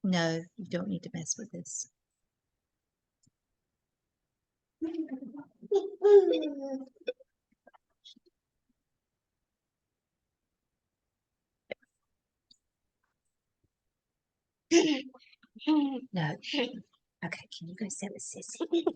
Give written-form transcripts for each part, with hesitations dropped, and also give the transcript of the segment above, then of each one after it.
No, you don't need to mess with this. No. Okay, can you go sit with Sissy?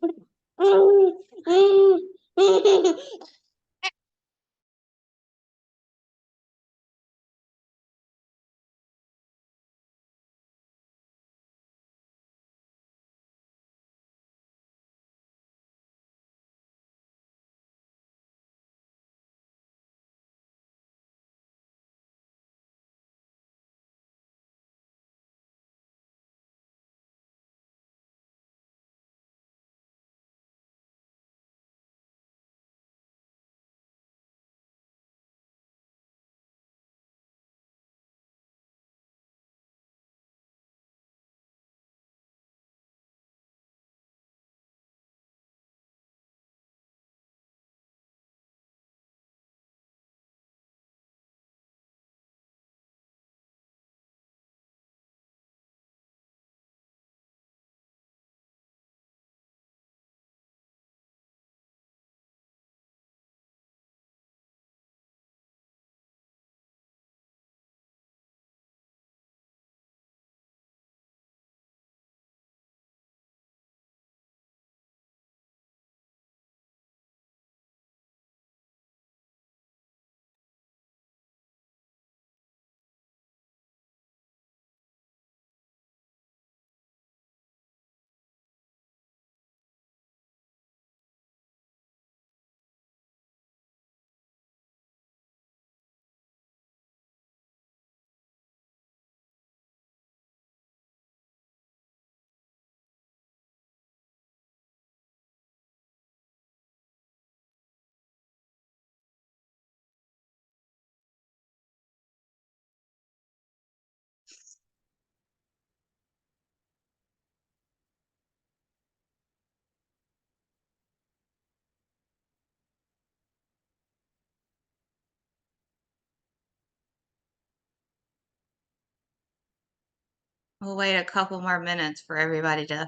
We'll wait a couple more minutes for everybody to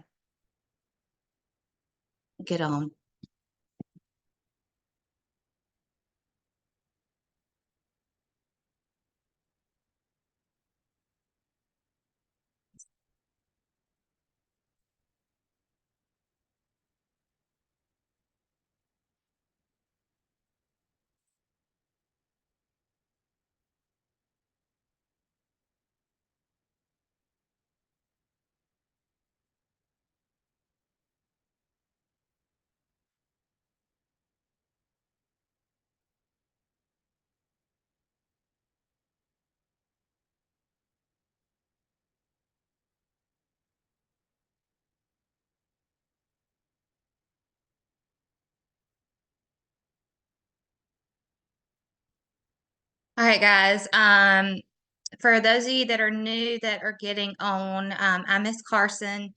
get on. All right, guys. For those of you that are new that are getting on, I'm Miss Carson,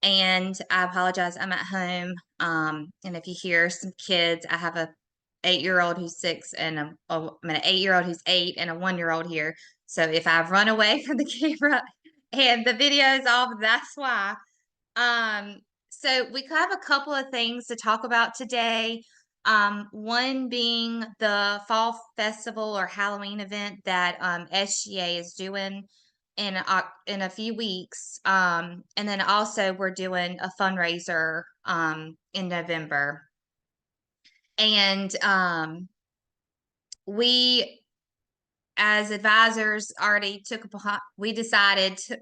and I apologize. I'm at home. And if you hear some kids, I have a 8-year-old who's 6 and an 8-year-old who's 8 and a 1-year-old here. So if I've run away from the camera and the video is off, that's why. So we have a couple of things to talk about today. One being the fall festival or Halloween event that SGA is doing in a few weeks. And then also we're doing a fundraiser in November. And we as advisors already we decided to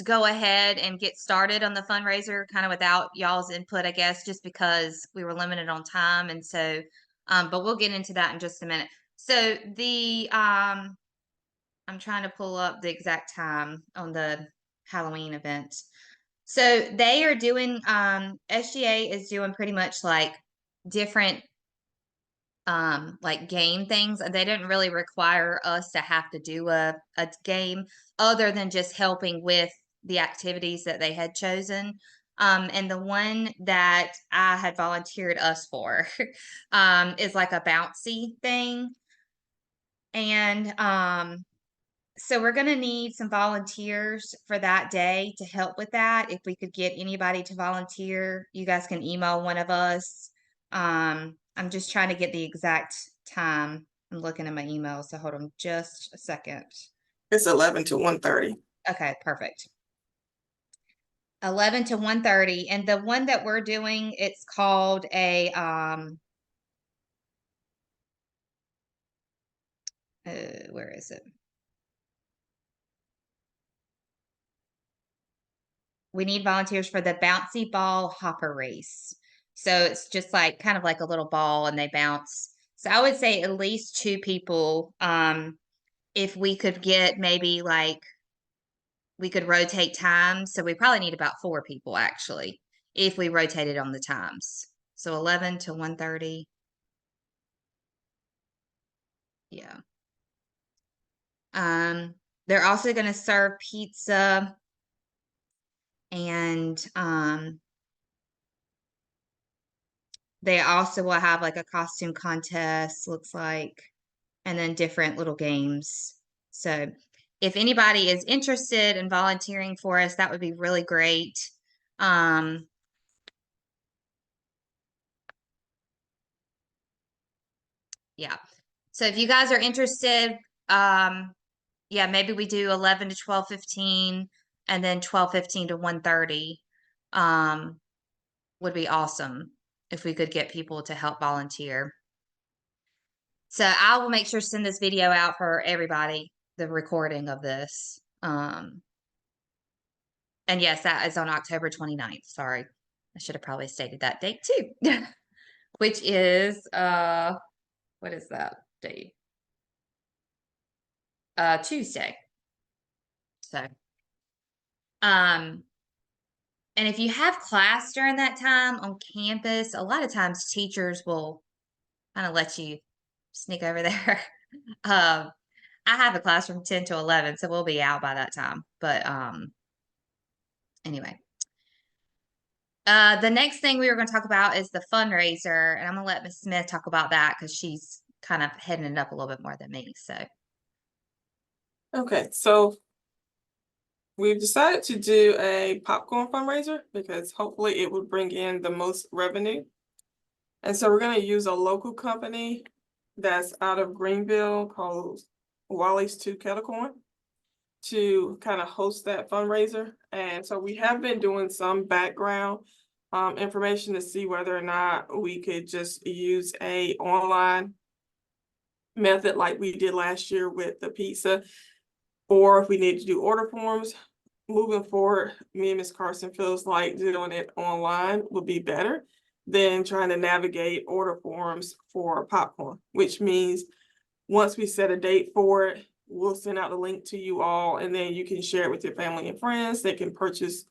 go ahead and get started on the fundraiser kind of without y'all's input, I guess, just because we were limited on time. And so, but we'll get into that in just a minute. So I'm trying to pull up the exact time on the Halloween event. So they are doing, SGA is doing pretty much like different like game things. They didn't really require us to have to do a game other than just helping with the activities that they had chosen. And the one that I had volunteered us for is like a bouncy thing. And so we're going to need some volunteers for that day to help with that. If we could get anybody to volunteer, you guys can email one of us. I'm just trying to get the exact time. I'm looking at my email, so hold on just a second. It's 11 to 1:30. Okay, perfect. 11 to 1:30. And the one that we're doing, it's called a where is it? We need volunteers for the bouncy ball hopper race. So it's just like kind of like a little ball and they bounce. So I would say at least 2 people. If we could get maybe like we could rotate times. So we probably need about 4 people actually, if we rotated on the times. So 11 to 1:30. Yeah. They're also going to serve pizza and they also will have like a costume contest, looks like, and then different little games. So if anybody is interested in volunteering for us, that would be really great. Yeah. So if you guys are interested, yeah, maybe we do 11 to 12:15 and then 12:15 to 1:30. Would be awesome if we could get people to help volunteer. So I will make sure to send this video out for everybody, the recording of this. And yes, that is on October 29th. Sorry. I should have probably stated that date too. Which is what is that date? Tuesday. So and if you have class during that time on campus, a lot of times teachers will kind of let you sneak over there. I have a class from 10 to 11, so we'll be out by that time. But anyway. The next thing we were going to talk about is the fundraiser, and I'm going to let Ms. Smith talk about that because she's kind of heading it up a little bit more than me. So, Okay, so we've decided to do a popcorn fundraiser because hopefully it would bring in the most revenue. And so we're going to use a local company that's out of Greenville called Wally's 2 Kettle Corn to kind of host that fundraiser. And so we have been doing some background information to see whether or not we could just use a online method like we did last year with the pizza, or if we need to do order forms. Moving forward, me and Ms. Carson feels like doing it online would be better than trying to navigate order forms for popcorn, which means once we set a date for it, we'll send out the link to you all, and then you can share it with your family and friends. They can purchase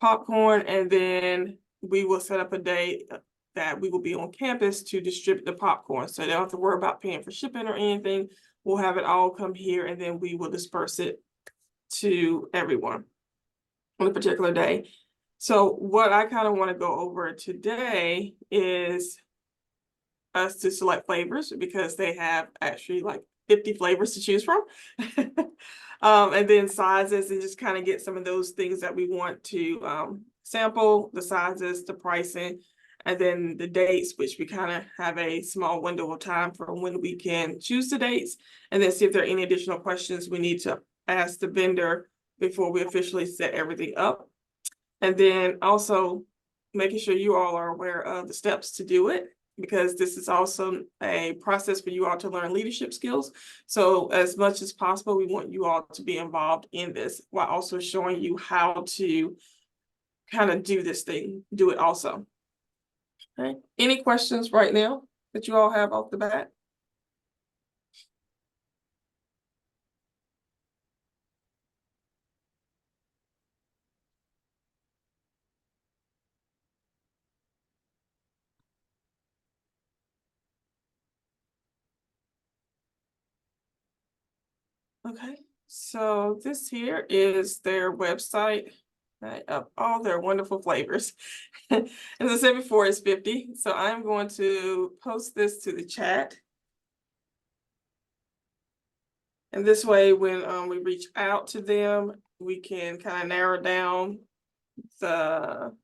popcorn, and then we will set up a date that we will be on campus to distribute the popcorn. So they don't have to worry about paying for shipping or anything. We'll have it all come here, and then we will disperse it to everyone on a particular day. So what I kind of want to go over today is us to select flavors because they have actually like 50 flavors to choose from. And then sizes, and just kind of get some of those things that we want to sample, the sizes, the pricing, and then the dates, which we kind of have a small window of time for when we can choose the dates, and then see if there are any additional questions we need to ask the vendor before we officially set everything up. And then also making sure you all are aware of the steps to do it, because this is also a process for you all to learn leadership skills. So as much as possible, we want you all to be involved in this while also showing you how to kind of do this thing, do it also. Okay. Any questions right now that you all have off the bat? Okay, so this here is their website. right, of all their wonderful flavors. As I said before, it's 50. So I'm going to post this to the chat. And this way, when we reach out to them, we can kind of narrow down the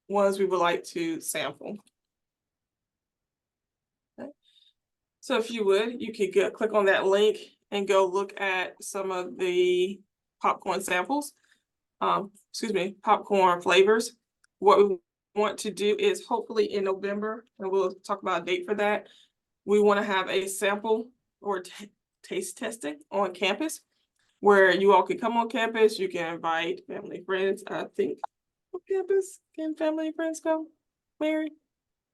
ones we would like to sample. Okay. So if you would, you could click on that link and go look at some of the popcorn samples. Popcorn flavors. What we want to do is hopefully in November, and we'll talk about a date for that, we want to have a sample or taste testing on campus where you all can come on campus. You can invite family, friends. I think on campus, can family and friends come, Mary?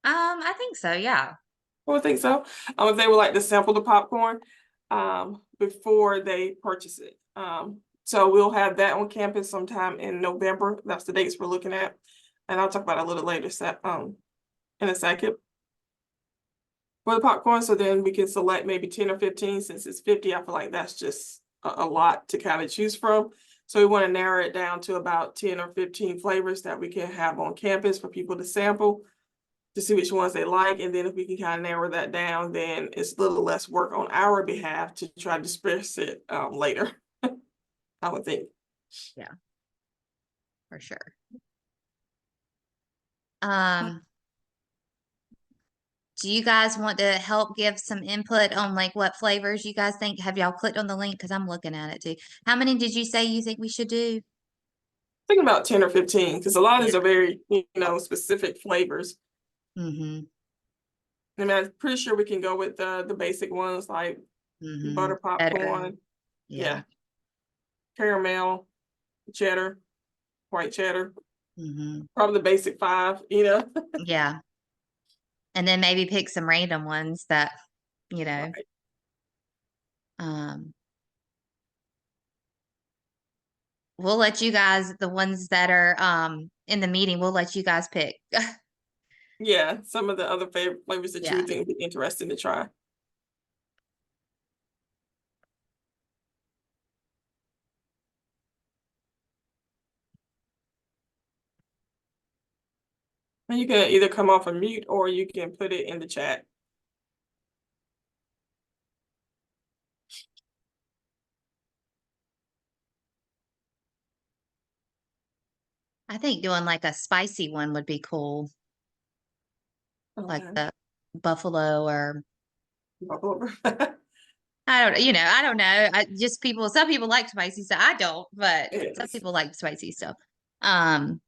I think so, yeah. I think so. If they would like to sample the popcorn before they purchase it. So we'll have that on campus sometime in November. That's the dates we're looking at. And I'll talk about it a little later in a second. For the popcorn, so then we can select maybe 10 or 15. Since it's 50, I feel like that's just a lot to kind of choose from. So we want to narrow it down to about 10 or 15 flavors that we can have on campus for people to sample, to see which ones they like. And then if we can kind of narrow that down, then it's a little less work on our behalf to try to disperse it later, I would think. Yeah, for sure. Do you guys want to help give some input on like what flavors you guys think? Have y'all clicked on the link? Because I'm looking at it too. How many did you say you think we should do? Thinking about 10 or 15, because a lot of these Yeah. are very, specific flavors. Mm-hmm. I mean, I'm pretty sure we can go with the basic ones like butter popcorn. Yeah. Caramel, cheddar, white cheddar. Mm-hmm. Probably the basic 5, Yeah. And then maybe pick some random ones that, Right. um, we'll let you guys, the ones that are in the meeting, we'll let you guys pick. Yeah, some of the other flavors that you Yeah. would think would be interesting to try. And you can either come off a mute or you can put it in the chat. I think doing like a spicy one would be cool. Like Okay. the buffalo or Buffalo. I don't know. Some people like spicy stuff. I don't, but some Yes. people like spicy stuff. Um,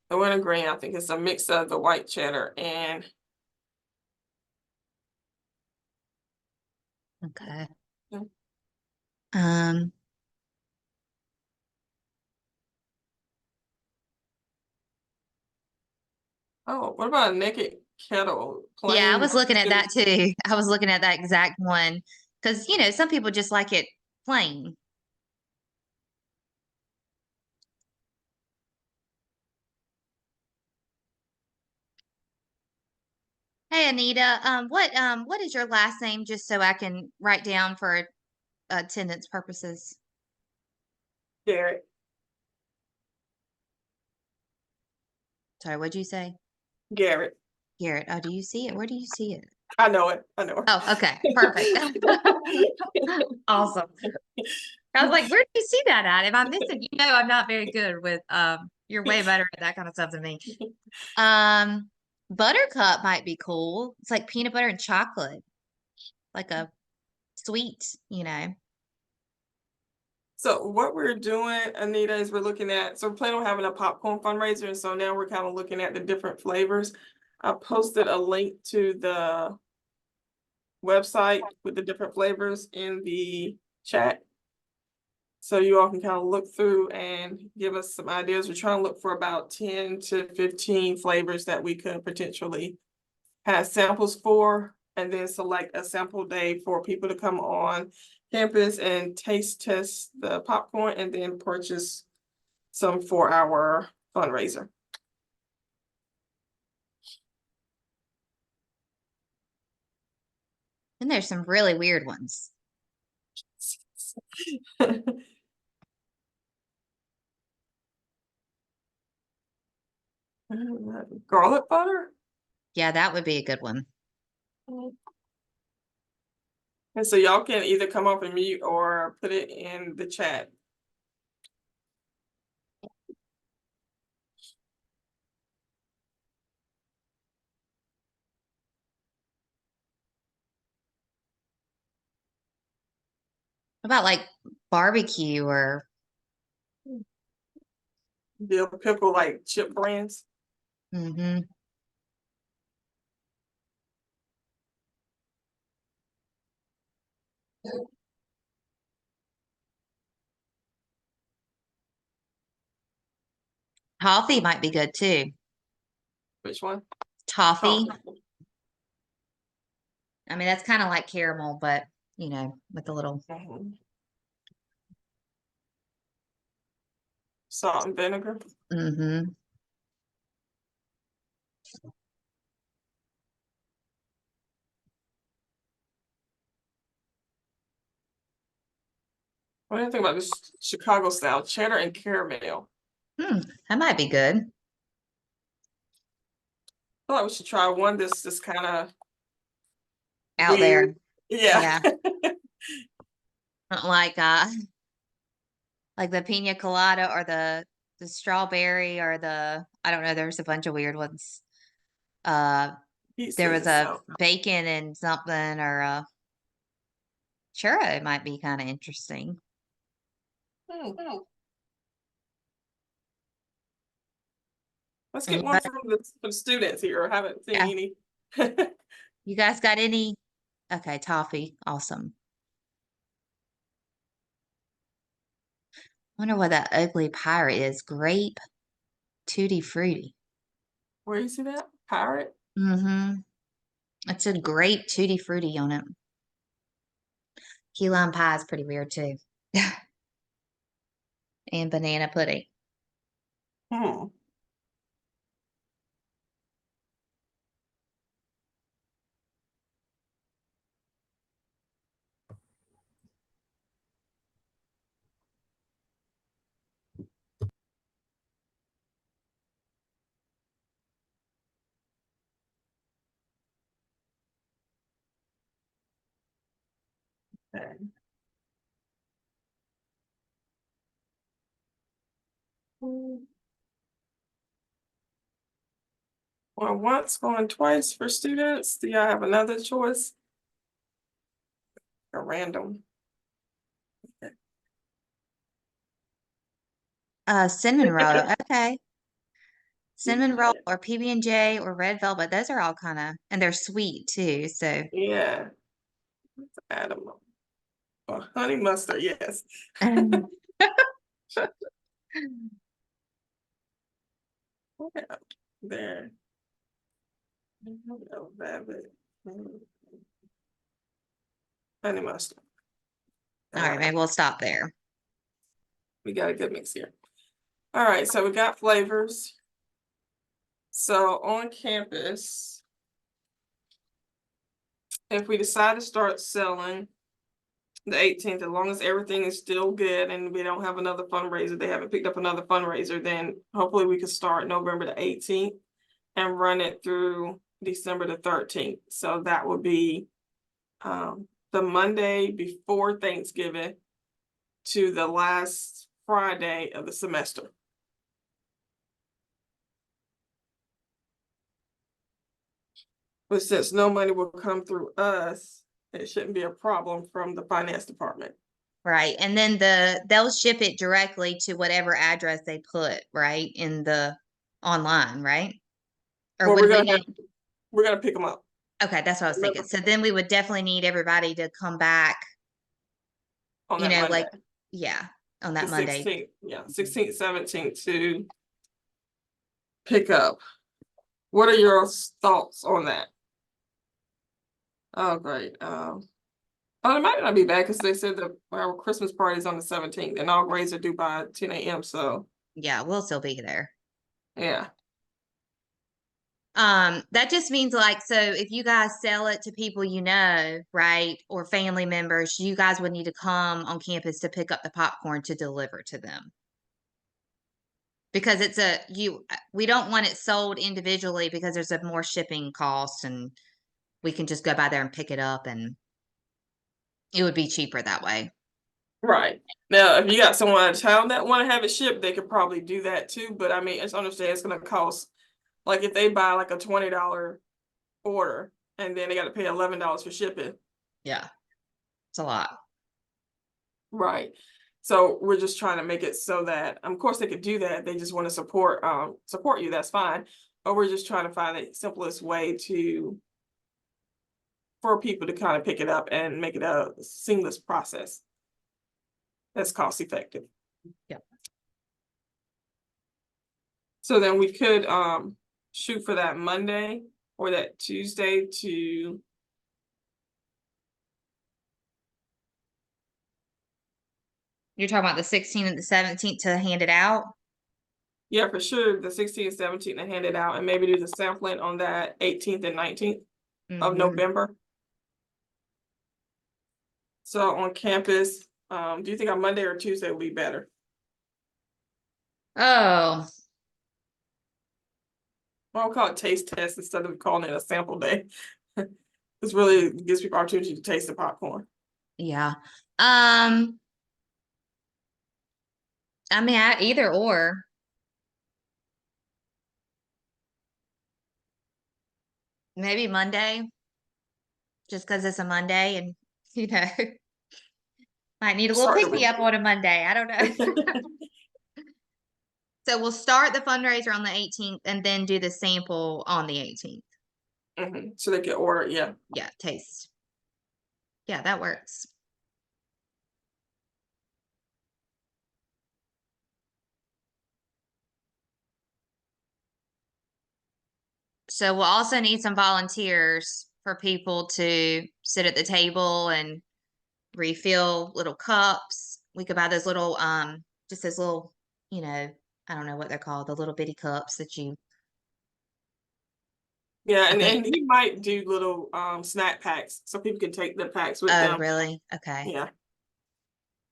The wintergreen, I think it's a mix of the white cheddar and okay. Yeah. Um, Oh, what about a naked kettle? yeah, I Plain was looking at white that too. I was looking at that exact one because, some people just like it plain. Hey, Anita, what is your last name just so I can write down for attendance purposes? Garrett. Sorry, what'd you say? Garrett. Garrett. Oh, do you see it? Where do you see it? I know it. I know it. Oh, okay. Perfect. Awesome. I was like, where do you see that at? If I'm missing, I'm not very good with you're way better at that kind of stuff than me. Buttercup might be cool. It's like peanut butter and chocolate. Like a sweet. So what we're doing, Anita, is we're looking at, so we're planning on having a popcorn fundraiser. And so now we're kind of looking at the different flavors. I posted a link to the website with the different flavors in the chat. So you all can kind of look through and give us some ideas. We're trying to look for about 10 to 15 flavors that we could potentially have samples for. and then select a sample day for people to come on campus and taste test the popcorn and then purchase some for our fundraiser. And there's some really weird ones. Garlic butter. Yeah, that would be a good one. And so y'all can either come off and mute or put it in the chat. What about like barbecue or Dill pickle like chip brands. mm-hmm. Toffee might be good too. Which one? Toffee. Toffee. I mean, that's kind of like caramel, but you know, with a little. Salt and vinegar. Mm-hmm. What do you think about this Chicago style cheddar and caramel? That might be good. I feel like we should try one this kind of Out weird. there. Yeah. Like like the pina colada or the strawberry or the I don't know, there's a bunch of weird ones. There was a bacon and something or a churro might be kind of interesting. Let's get one from the students here. I haven't seen any. You guys got any? Okay, toffee. Awesome. Wonder what that ugly pirate is. Grape tutti frutti. Where you see that? Pirate? Mm-hmm. It said grape tutti frutti on it. Key lime pie is pretty weird too. And banana pudding. Okay. Well, once, going twice for students. Do y'all have another choice? A random. Cinnamon roll. Okay. Cinnamon roll or PB&J or red velvet. Those are all kind of, and they're sweet too. So Yeah. Let's add them up. Oh, honey mustard, yes. Yeah, there. Honey mustard. All right, maybe we'll stop there. We got a good mix here. All right, so we got flavors. So on campus, if we decide to start selling the 18th, as long as everything is still good and we don't have another fundraiser, they haven't picked up another fundraiser, then hopefully we can start November the 18th and run it through December the 13th. So that would be the Monday before Thanksgiving to the last Friday of the semester. But since no money will come through us, it shouldn't be a problem from the finance department. Right. And then they'll ship it directly to whatever address they put, right, in the online, right? Or Well, would we need we're gonna pick them up. Okay, that's what I was thinking. So then we would definitely need everybody to come back, On you that know, Monday. like yeah, on that The Monday. 16th, yeah, 16th, 17th to pick up. What are your thoughts on that? Oh, great. Oh, it might not be bad because they said that our Christmas party is on the 17th and all grades are due by 10 a.m. So Yeah, we'll still be there. yeah. That just means like, so if you guys sell it to people you know, right, or family members, you guys would need to come on campus to pick up the popcorn to deliver to them. Because we don't want it sold individually because there's a more shipping cost and we can just go by there and pick it up and it would be cheaper that way. Right. Now, if you got someone out of town that want to have it shipped, they could probably do that too. But I mean, it's understand it's going to cost, like if they buy like a $20 order and then they got to pay $11 for shipping. Yeah. It's a lot. Right. So we're just trying to make it so that, of course, they could do that. They just want to support you. That's fine. But we're just trying to find the simplest way for people to kind of pick it up and make it a seamless process that's cost effective. Yeah. So then we could shoot for that Monday or that Tuesday to You're talking about the 16th and the 17th to hand it out? yeah, for sure, the 16th, 17th and hand it out and maybe do the sampling on that 18th and 19th of November. So on campus, do you think on Monday or Tuesday will be better? Oh, I'll call it taste test instead of calling it a sample day. This really gives people opportunity to taste the popcorn. yeah. I mean, either or. Maybe Monday, just because it's a Monday and, you know, might need a little Start pick the me week. up on a Monday. I don't know. So we'll start the fundraiser on the 18th and then do the sample on the 18th. So they can order, yeah. Yeah, taste. Yeah, that works. So we'll also need some volunteers for people to sit at the table and refill little cups. We could buy those little, just those little, you know, I don't know what they're called, the little bitty cups that you, Yeah, I think. and he might do little snack packs so people can take their packs with Oh, them. really? Okay. Yeah.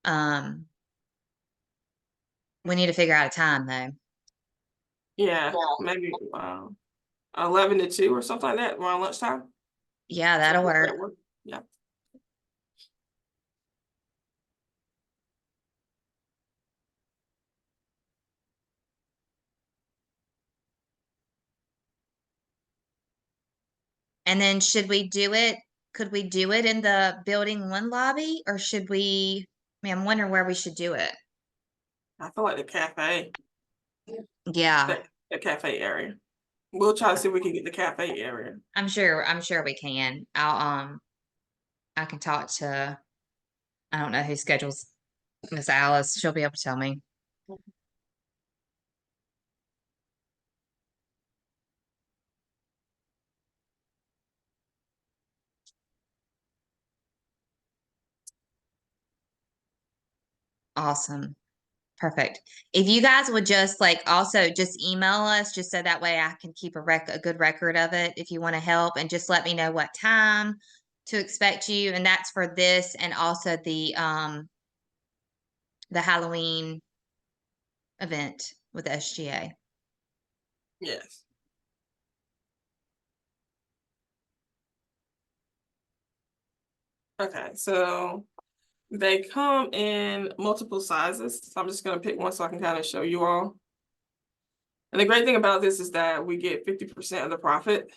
Um, we need to figure out a time though. Yeah. Maybe 11 to 2 or something like that around lunchtime. Yeah, So that'll work. that work. Yeah. And then should we do it? Could we do it in the building one lobby or should we? I mean, I'm wondering where we should do it. I feel like the cafe, Yeah, the cafe area. We'll try to see if we can get the cafe area. I'm sure we can. I can talk to, I don't know who schedules Miss Alice. She'll be able to tell me. Awesome. Perfect. If you guys would just like also just email us just so that way I can keep a good record of it if you want to help and just let me know what time to expect you. And that's for this and also the Halloween event with the SGA. Yes. Okay, so they come in multiple sizes. So I'm just gonna pick one so I can kind of show you all. And the great thing about this is that we get 50% of the profit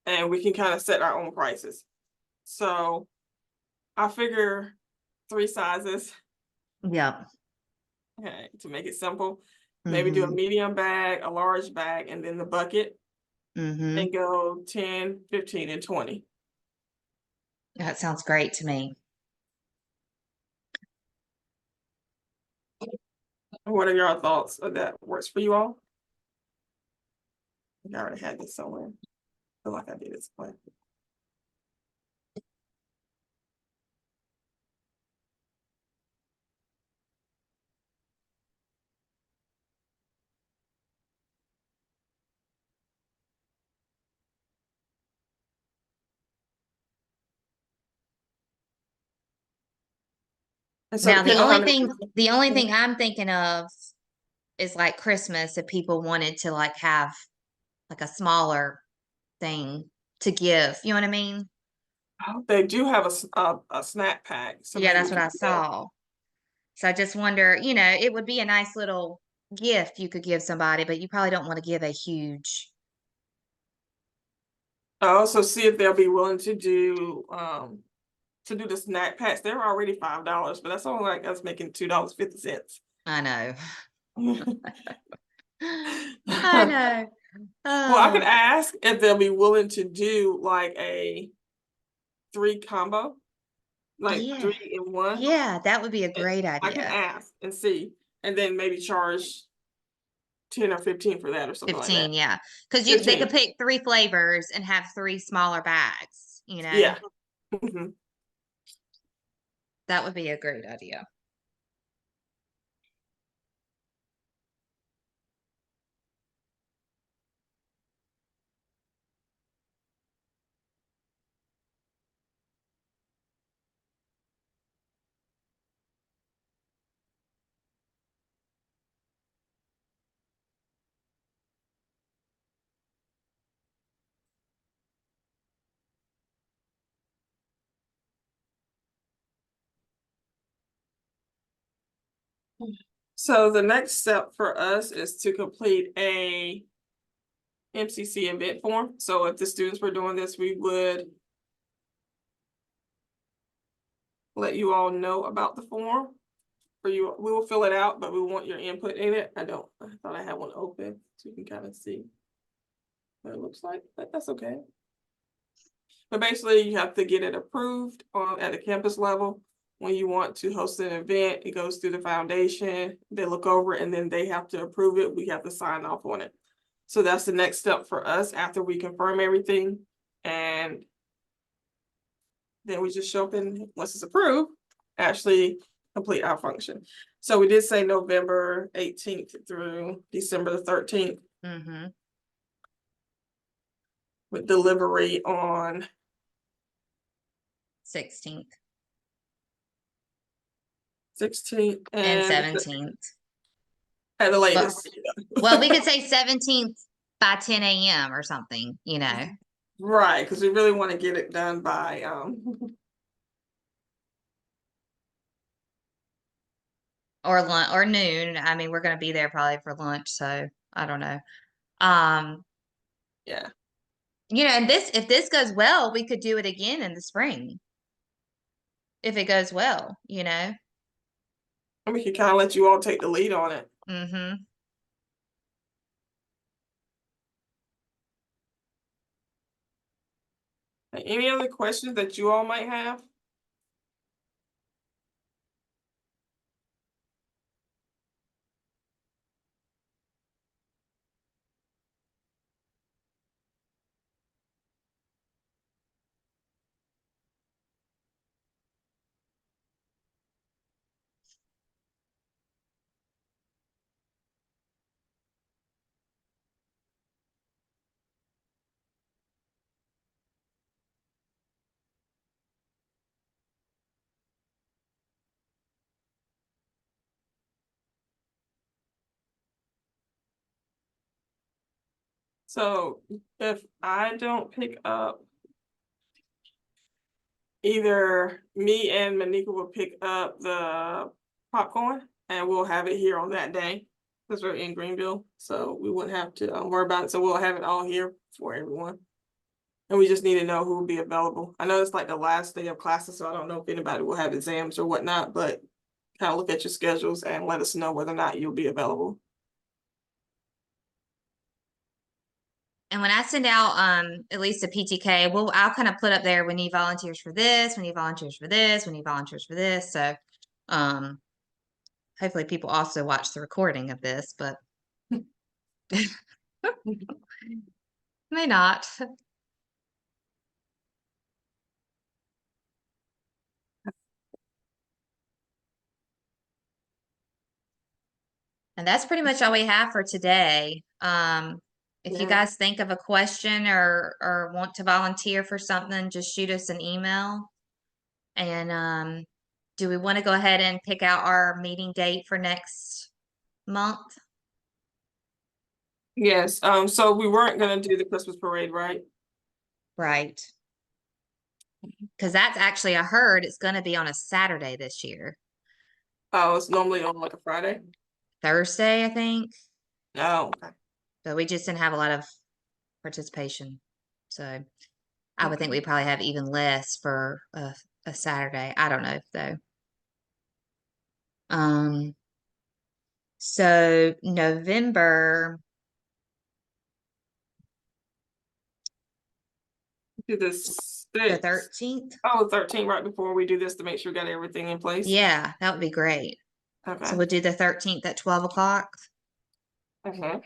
and we can kind of set our own prices. So I figure 3 sizes, Yep. okay, to make it simple. Maybe do a Mm-hmm. medium bag, a large bag, and then the bucket, Mm-hmm. and go 10, 15, and 20. That sounds great to me. What are your thoughts of that? Works for you all? I already had this somewhere. I feel like I did it somewhere. And so Now, depending on how many. the only thing I'm thinking of is like Christmas, if people wanted to like have like a smaller thing to give, you know what I mean? They do have a snack pack, so Yeah, maybe that's we what could I do that. saw. So I just wonder, it would be a nice little gift you could give somebody, but you probably don't want to give a huge. I also see if they'll be willing to do the snack packs. They're already $5, but that's only like us making $2.50. I know. I Well, know. I could Oh, ask if they'll be willing to do like a 3 combo, like yeah. 3 in 1. Yeah, that would be a great I can idea. ask and see, and then maybe charge 10 or 15 for that or something like that. 15, yeah. Because they could 15. pick three flavors and have three smaller bags. Yeah. Mhm. That would be a great idea. So the next step for us is to complete a MCC event form. So if the students were doing this, we would let you all know about the form. For you, we will fill it out, but we want your input in it. I thought I had one open so you can kind of see what it looks like, but that's okay. But basically, you have to get it approved at the campus level. When you want to host an event, it goes through the foundation. They look over it, and then they have to approve it. We have to sign off on it. So that's the next step for us after we confirm everything. And then we just show up and once it's approved, actually complete our function. So we did say November 18th through December the 13th Mm-hmm. with delivery on 16th 16th and and 17th. at the But latest. well, we could say 17th by 10 a.m. or something, Right, because we really want to get it done by or lunch or noon. I mean, we're going to be there probably for lunch, so I don't know. Um, yeah. and if this goes well, we could do it again in the spring. If it goes well. And we can kind of let you all take the lead on it. Mm-hmm. Any other questions that you all might have? So if I don't pick up, either me and Manika will pick up the popcorn and we'll have it here on that day because we're in Greenville. So we wouldn't have to worry about it. So we'll have it all here for everyone. And we just need to know who will be available. I know it's like the last day of classes, so I don't know if anybody will have exams or whatnot, but kind of look at your schedules and let us know whether or not you'll be available. And when I send out at least a PTK, I'll kind of put up there, we need volunteers for this, we need volunteers for this, we need volunteers for this. So um hopefully people also watch the recording of this, but may not. And that's pretty much all we have for today. If you Yeah. guys think of a question or want to volunteer for something, just shoot us an email. And do we want to go ahead and pick out our meeting date for next month? Yes, so we weren't gonna do the Christmas parade, right? Right. Because that's actually, I heard it's going to be on a Saturday this year. Oh, it's normally on like a Friday? Thursday, I think. Oh, okay. But we just didn't have a lot of participation. So I would think Okay. we probably have even less for a Saturday. I don't know though. Um, so November Do the the 6th. 13th. Oh, 13, right before we do this to make sure we got everything in place. Yeah, that would be great. So Okay. we'll do the 13th at 12 o'clock. Okay.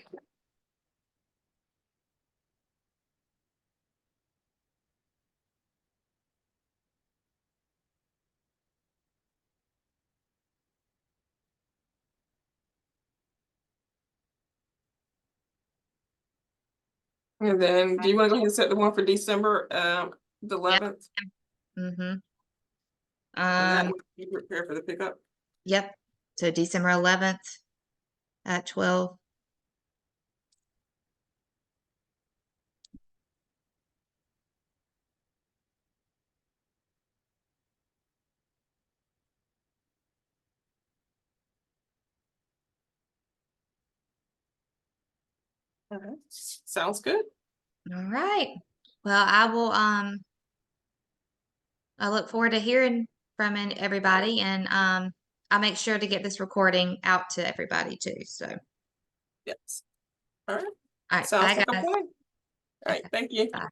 And then do you want to go ahead and set the one for December, the Yep. 11th? Mm-hmm. And that would be prepared for the pickup. Yep. So December 11th at 12. Okay. Sounds good. All right. Well, I look forward to hearing from everybody, and I'll make sure to get this recording out to everybody too. So, all Yes. All right. right, Sounds bye like a guys. plan. All right. Thank you. Bye.